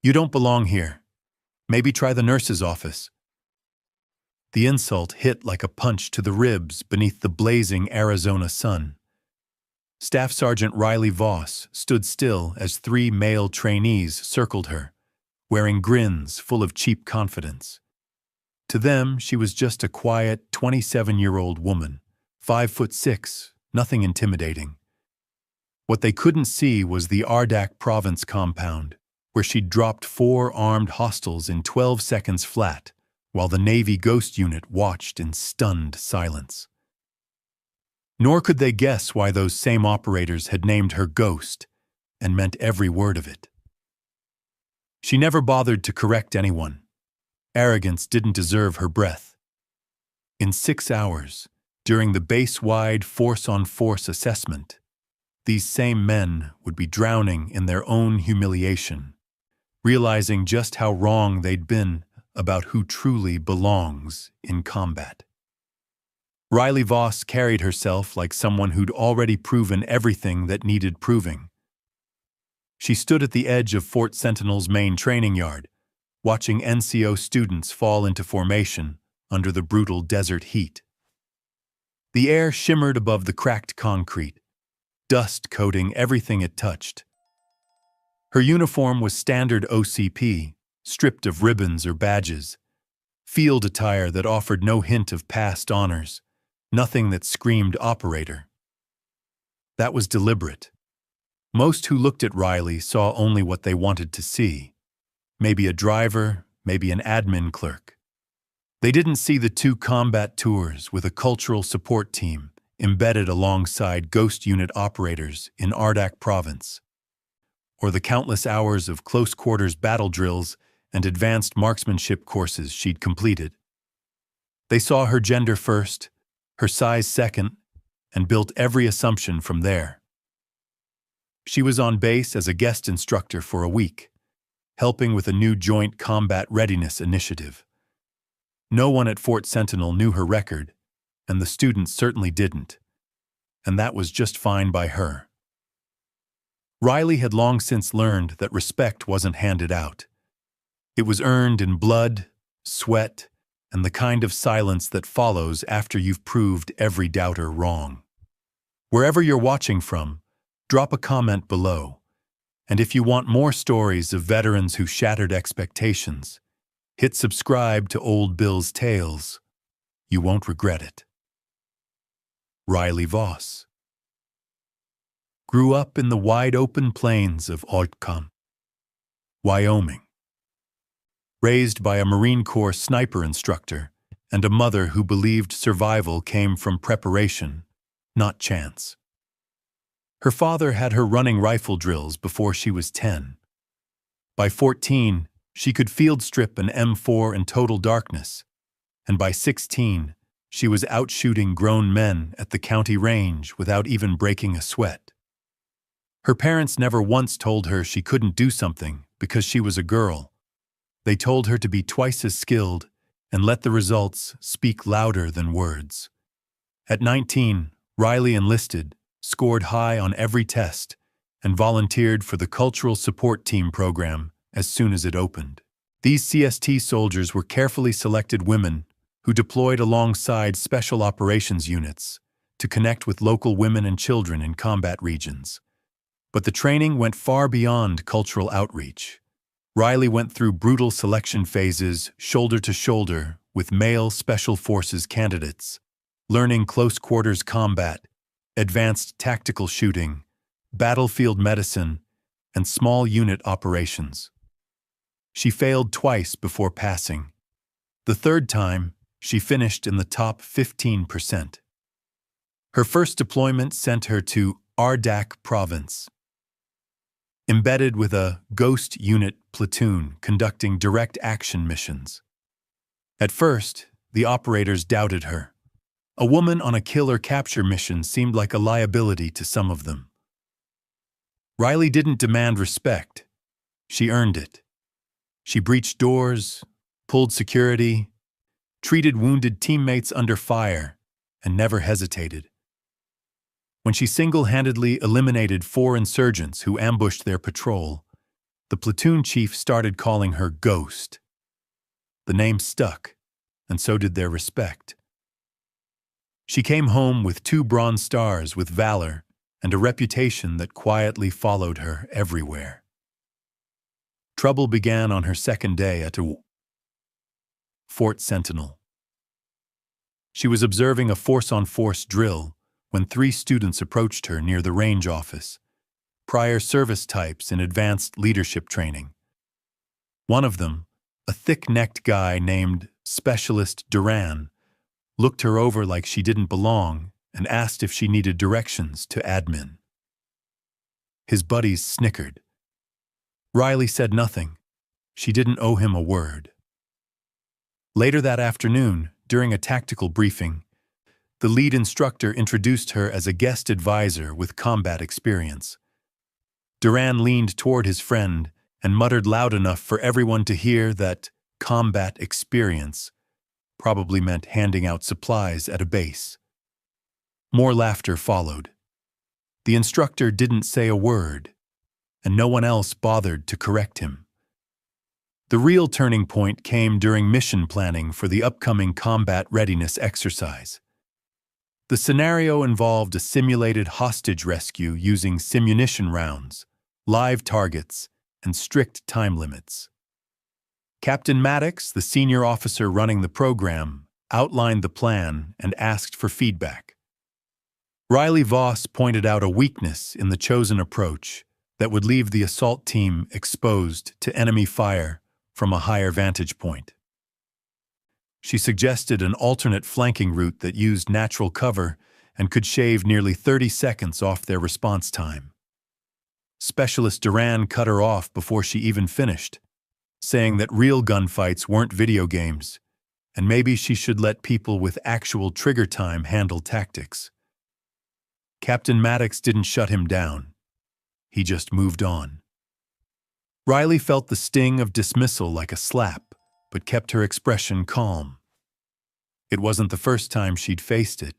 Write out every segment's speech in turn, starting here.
You don't belong here. Maybe try the nurse's office. The insult hit like a punch to the ribs beneath the blazing Arizona sun. Staff Sergeant Riley Voss stood still as three male trainees circled her, wearing grins full of cheap confidence. To them, she was just a quiet 27-year-old woman, 5'6", nothing intimidating. What they couldn't see was the Ardak province compound, where she'd dropped 4 armed hostiles in 12 seconds flat, while the Navy Ghost Unit watched in stunned silence. Nor could they guess why those same operators had named her Ghost, and meant every word of it. She never bothered to correct anyone. Arrogance didn't deserve her breath. In 6 hours, during the base-wide force-on-force assessment, these same men would be drowning in their own humiliation, realizing just how wrong they'd been about who truly belongs in combat. Riley Voss carried herself like someone who'd already proven everything that needed proving. She stood at the edge of Fort Sentinel's main training yard, watching NCO students fall into formation under the brutal desert heat. The air shimmered above the cracked concrete, dust coating everything it touched. Her uniform was standard OCP, stripped of ribbons or badges, field attire that offered no hint of past honors, nothing that screamed operator. That was deliberate. Most who looked at Riley saw only what they wanted to see. Maybe a driver, maybe an admin clerk. They didn't see the 2 combat tours with a cultural support team embedded alongside Ghost Unit operators in Ardak Province, or the countless hours of close-quarters battle drills and advanced marksmanship courses she'd completed. They saw her gender first, her size second, and built every assumption from there. She was on base as a guest instructor for a week, helping with a new Joint Combat Readiness initiative. No one at Fort Sentinel knew her record, and the students certainly didn't, and that was just fine by her. Riley had long since learned that respect wasn't handed out. It was earned in blood, sweat, and the kind of silence that follows after you've proved every doubter wrong. Wherever you're watching from, drop a comment below. And if you want more stories of veterans who shattered expectations, hit subscribe to Old Bill's Tales. You won't regret it. Riley Voss grew up in the wide-open plains of Outcome, Wyoming. Raised by a Marine Corps sniper instructor and a mother who believed survival came from preparation, not chance. Her father had her running rifle drills before she was 10. By 14, she could field strip an M4 in total darkness, and by 16, she was out shooting grown men at the county range without even breaking a sweat. Her parents never once told her she couldn't do something because she was a girl. They told her to be twice as skilled and let the results speak louder than words. At 19, Riley enlisted, scored high on every test, and volunteered for the Cultural Support Team program as soon as it opened. These CST soldiers were carefully selected women who deployed alongside special operations units to connect with local women and children in combat regions. But the training went far beyond cultural outreach. Riley went through brutal selection phases shoulder to shoulder with male Special Forces candidates, learning close-quarters combat, advanced tactical shooting, battlefield medicine, and small unit operations. She failed twice before passing. The third time, she finished in the top 15%. Her first deployment sent her to Ardak Province, embedded with a Ghost Unit platoon conducting direct action missions. At first, the operators doubted her. A woman on a kill or capture mission seemed like a liability to some of them. Riley didn't demand respect. She earned it. She breached doors, pulled security, treated wounded teammates under fire, and never hesitated. When she single-handedly eliminated 4 insurgents who ambushed their patrol, The platoon chief started calling her Ghost. The name stuck, and so did their respect. She came home with 2 Bronze Stars with Valor and a reputation that quietly followed her everywhere. Trouble began on her second day at Fort Sentinel. She was observing a force-on-force drill when 3 students approached her near the range office, prior service types in advanced leadership training. One of them, a thick-necked guy named Specialist Duran, looked her over like she didn't belong and asked if she needed directions to admin. His buddies snickered. Riley said nothing. She didn't owe him a word. Later that afternoon, during a tactical briefing, the lead instructor introduced her as a guest advisor with combat experience. Duran leaned toward his friend and muttered loud enough for everyone to hear that combat experience probably meant handing out supplies at a base. More laughter followed. The instructor didn't say a word, and no one else bothered to correct him. The real turning point came during mission planning for the upcoming combat readiness exercise. The scenario involved a simulated hostage rescue using simunition rounds, live targets, and strict time limits. Captain Maddox, the senior officer running the program, outlined the plan and asked for feedback. Riley Voss pointed out a weakness in the chosen approach that would leave the assault team exposed to enemy fire from a higher vantage point. She suggested an alternate flanking route that used natural cover and could shave nearly 30 seconds off their response time. Specialist Duran cut her off before she even finished, saying that real gunfights weren't video games, and maybe she should let people with actual trigger time handle tactics. Captain Maddox didn't shut him down. He just moved on. Riley felt the sting of dismissal like a slap, but kept her expression calm. It wasn't the first time she'd faced it,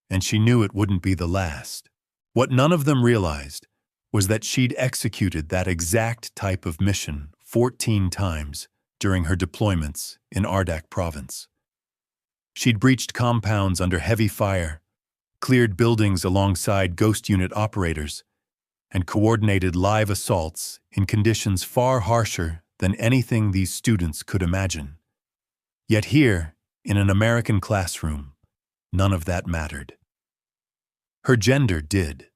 and she knew it wouldn't be the last. What none of them realized was that she'd executed that exact type of mission 14 times during her deployments in Ardak province. She'd breached compounds under heavy fire, cleared buildings alongside Ghost Unit operators, and coordinated live assaults in conditions far harsher than anything these students could imagine. Yet here, in an American classroom, none of that mattered. Her gender did.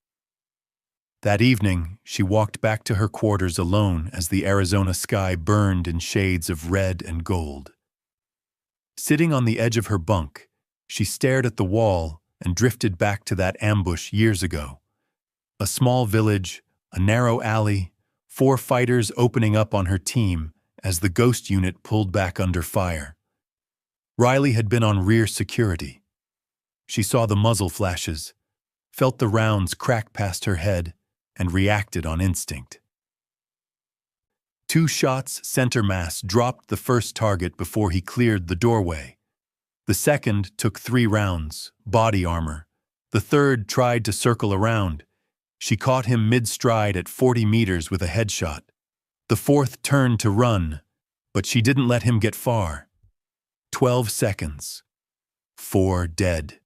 That evening, she walked back to her quarters alone as the Arizona sky burned in shades of red and gold. Sitting on the edge of her bunk, she stared at the wall and drifted back to that ambush years ago. A small village, a narrow alley, 4 fighters opening up on her team as the Ghost Unit pulled back under fire. Riley had been on rear security. She saw the muzzle flashes, felt the rounds crack past her head, and reacted on instinct. 2 shots center mass dropped the first target before he cleared the doorway. The second took 3 rounds, body armor. The third tried to circle around. She caught him mid-stride at 40 meters with a headshot. The fourth turned to run, but she didn't let him get far. 12 seconds. 4 dead.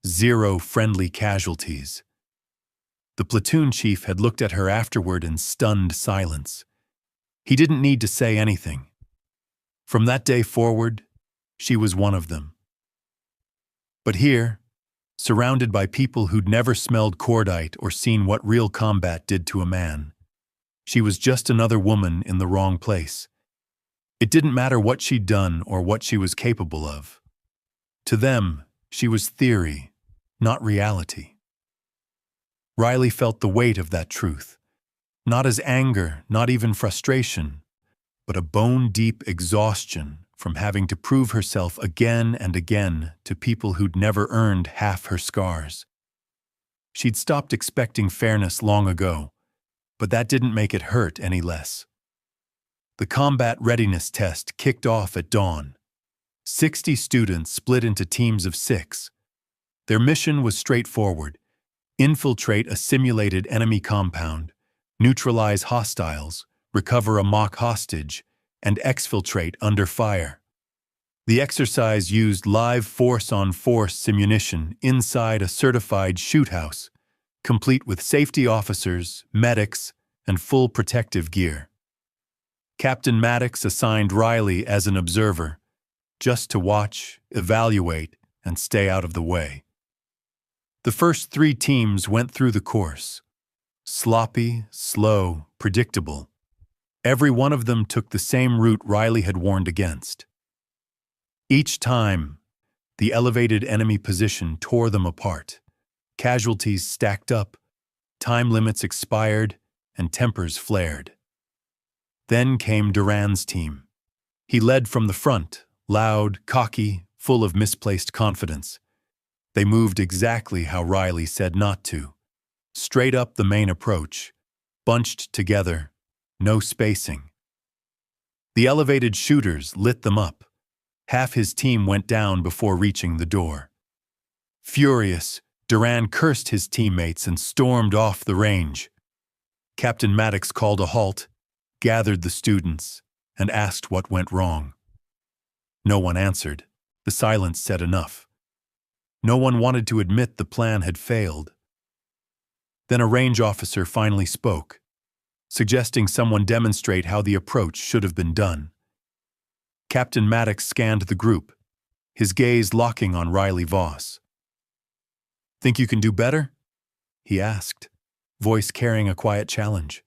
0 friendly casualties. The platoon chief had looked at her afterward in stunned silence. He didn't need to say anything. From that day forward, she was one of them. But here, surrounded by people who'd never smelled cordite or seen what real combat did to a man, she was just another woman in the wrong place. It didn't matter what she'd done or what she was capable of. To them, she was theory, not reality. Riley felt the weight of that truth, not as anger, not even frustration, but a bone-deep exhaustion from having to prove herself again and again to people who'd never earned half her scars. She'd stopped expecting fairness long ago, but that didn't make it hurt any less. The combat readiness test kicked off at dawn. 60 students split into teams of 6. Their mission was straightforward: infiltrate a simulated enemy compound, neutralize hostiles, recover a mock hostage, and exfiltrate under fire. The exercise used live force-on-force simunition inside a certified shoot house, complete with safety officers, medics, and full protective gear. Captain Maddox assigned Riley as an observer, just to watch, evaluate, and stay out of the way. The first 3 teams went through the course. Sloppy, slow, predictable. Every one of them took the same route Riley had warned against. Each time, the elevated enemy position tore them apart. Casualties stacked up, time limits expired, and tempers flared. Then came Duran's team. He led from the front, loud, cocky, full of misplaced confidence. They moved exactly how Riley said not to. Straight up the main approach, bunched together, no spacing. The elevated shooters lit them up. Half his team went down before reaching the door. Furious, Duran cursed his teammates and stormed off the range. Captain Maddox called a halt, gathered the students, and asked what went wrong. No one answered. The silence said enough. No one wanted to admit the plan had failed. Then a range officer finally spoke, suggesting someone demonstrate how the approach should have been done. Captain Maddox scanned the group, his gaze locking on Riley Voss. "Think you can do better?" he asked, voice carrying a quiet challenge.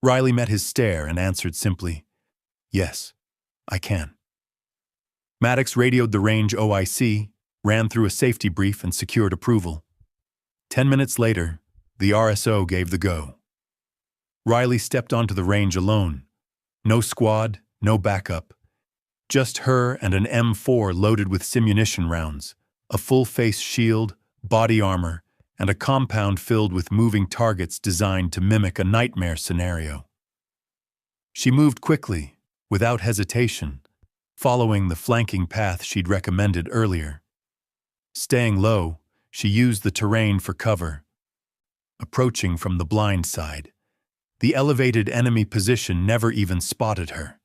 Riley met his stare and answered simply, "Yes, I can." Maddox radioed the range OIC, ran through a safety brief and secured approval. 10 minutes later, the RSO gave the go. Riley stepped onto the range alone. No squad, no backup. Just her and an M4 loaded with simunition rounds, a full-face shield, body armor, and a compound filled with moving targets designed to mimic a nightmare scenario. She moved quickly, without hesitation, following the flanking path she'd recommended earlier. Staying low, she used the terrain for cover. Approaching from the blind side, the elevated enemy position never even spotted her.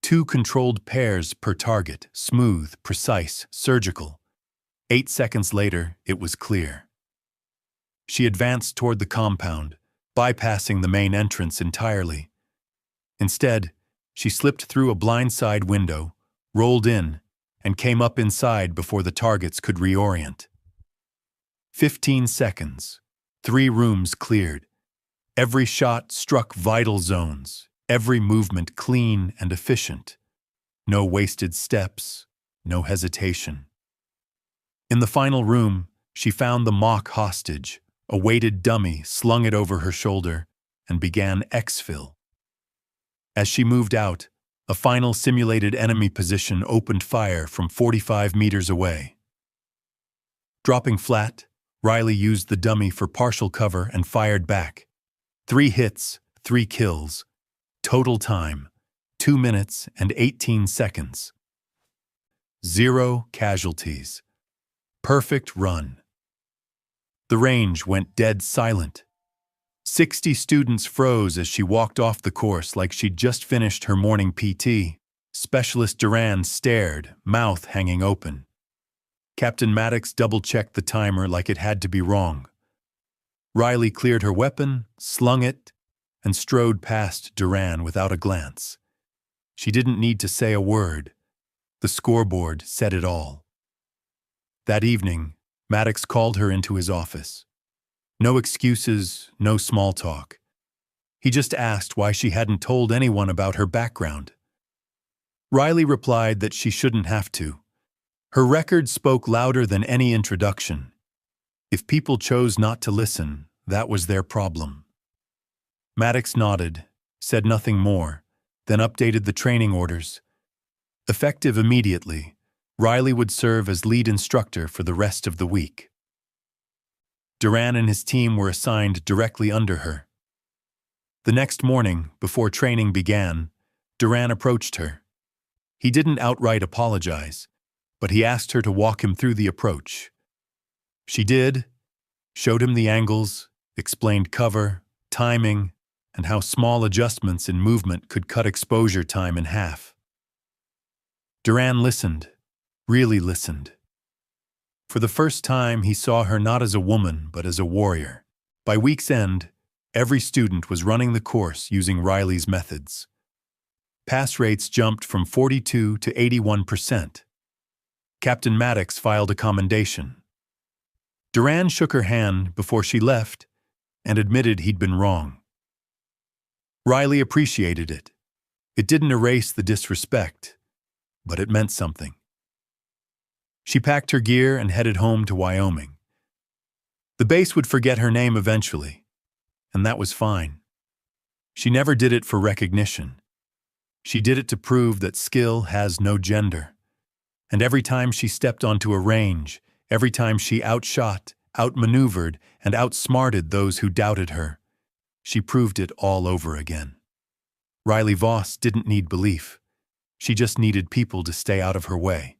2 controlled pairs per target, smooth, precise, surgical. 8 seconds later, it was clear. She advanced toward the compound, bypassing the main entrance entirely. Instead, she slipped through a blindside window, rolled in, and came up inside before the targets could reorient. 15 seconds. 3 rooms cleared. Every shot struck vital zones, every movement clean and efficient. No wasted steps, no hesitation. In the final room, she found the mock hostage, a weighted dummy, slung it over her shoulder, and began exfil. As she moved out, a final simulated enemy position opened fire from 45 meters away. Dropping flat, Riley used the dummy for partial cover and fired back. 3 hits, 3 kills. Total time, 2 minutes and 18 seconds. 0 casualties. Perfect run. The range went dead silent. 60 students froze as she walked off the course like she'd just finished her morning PT. Specialist Duran stared, mouth hanging open. Captain Maddox double-checked the timer like it had to be wrong. Riley cleared her weapon, slung it, and strode past Duran without a glance. She didn't need to say a word. The scoreboard said it all. That evening, Maddox called her into his office. No excuses, no small talk. He just asked why she hadn't told anyone about her background. Riley replied that she shouldn't have to. Her record spoke louder than any introduction. If people chose not to listen, that was their problem. Maddox nodded, said nothing more, then updated the training orders. Effective immediately, Riley would serve as lead instructor for the rest of the week. Duran and his team were assigned directly under her. The next morning, before training began, Duran approached her. He didn't outright apologize, but he asked her to walk him through the approach. She did, showed him the angles, explained cover, timing, and how small adjustments in movement could cut exposure time in half. Duran listened, really listened. For the first time, he saw her not as a woman, but as a warrior. By week's end, every student was running the course using Riley's methods. Pass rates jumped from 42 to 81%. Captain Maddox filed a commendation. Duran shook her hand before she left and admitted he'd been wrong. Riley appreciated it. It didn't erase the disrespect, but it meant something. She packed her gear and headed home to Wyoming. The base would forget her name eventually, and that was fine. She never did it for recognition. She did it to prove that skill has no gender. And every time she stepped onto a range, every time she outshot, outmaneuvered, and outsmarted those who doubted her, she proved it all over again. Riley Voss didn't need belief. She just needed people to stay out of her way.